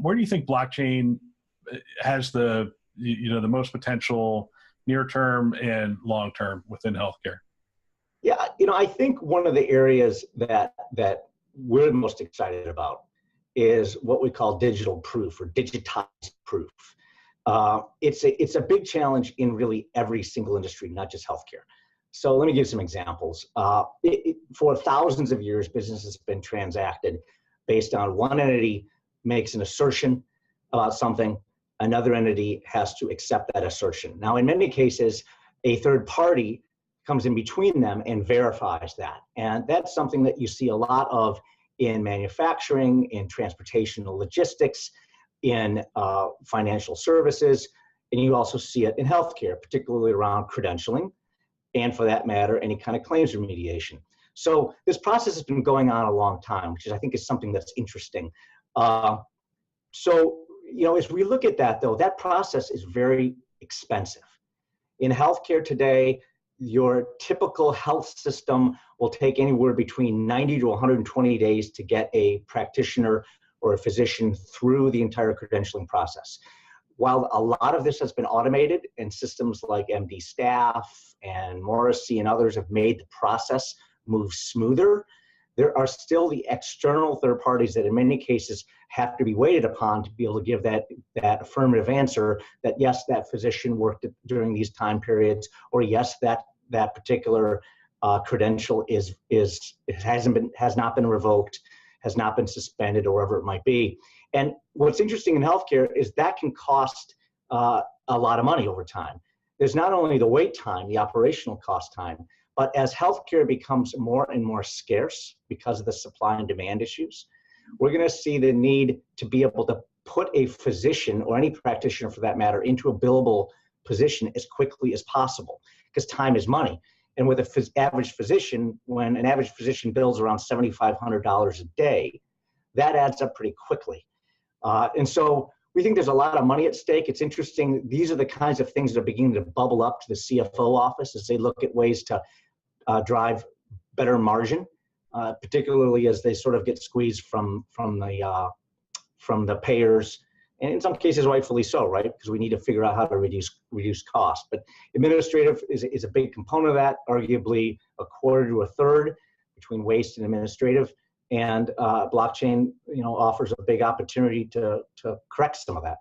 Where do you think blockchain has the most potential near term and long term within healthcare? Yeah, I think one of the areas that we're most excited about is what we call digital proof or digitized proof. It's a big challenge in really every single industry, not just healthcare. So let me give some examples. For thousands of years, business has been transacted based on one entity makes an assertion about something, another entity has to accept that assertion. Now, in many cases, a third party comes in between them and verifies that. And that's something that you see a lot of in manufacturing, in transportation and logistics, in financial services, and you also see it in healthcare, particularly around credentialing, and for that matter, any kind of claims remediation. So this process has been going on a long time, which I think is something that's interesting. As we look at that, though, that process is very expensive. In healthcare today, your typical health system will take anywhere between 90 to 120 days to get a practitioner or a physician through the entire credentialing process. While a lot of this has been automated and systems like MD Staff and Morrissey and others have made the process move smoother, there are still the external third parties that in many cases have to be waited upon to be able to give that affirmative answer that yes, that physician worked during these time periods, or yes, that particular credential has not been revoked, has not been suspended, or whatever it might be. And what's interesting in healthcare is that can cost a lot of money over time. There's not only the wait time, the operational cost time, but as healthcare becomes more and more scarce because of the supply and demand issues, we're going to see the need to be able to put a physician or any practitioner for that matter into a billable position as quickly as possible, because time is money. And with an average physician, when an average physician bills around $7,500 a day, that adds up pretty quickly. And so we think there's a lot of money at stake. It's interesting. These are the kinds of things that are beginning to bubble up to the CFO office as they look at ways to drive better margin, particularly as they sort of get squeezed from the payers, and in some cases rightfully so, right? Because we need to figure out how to reduce costs. But administrative is a big component of that, arguably a quarter to a third between waste and administrative. And blockchain, offers a big opportunity to correct some of that.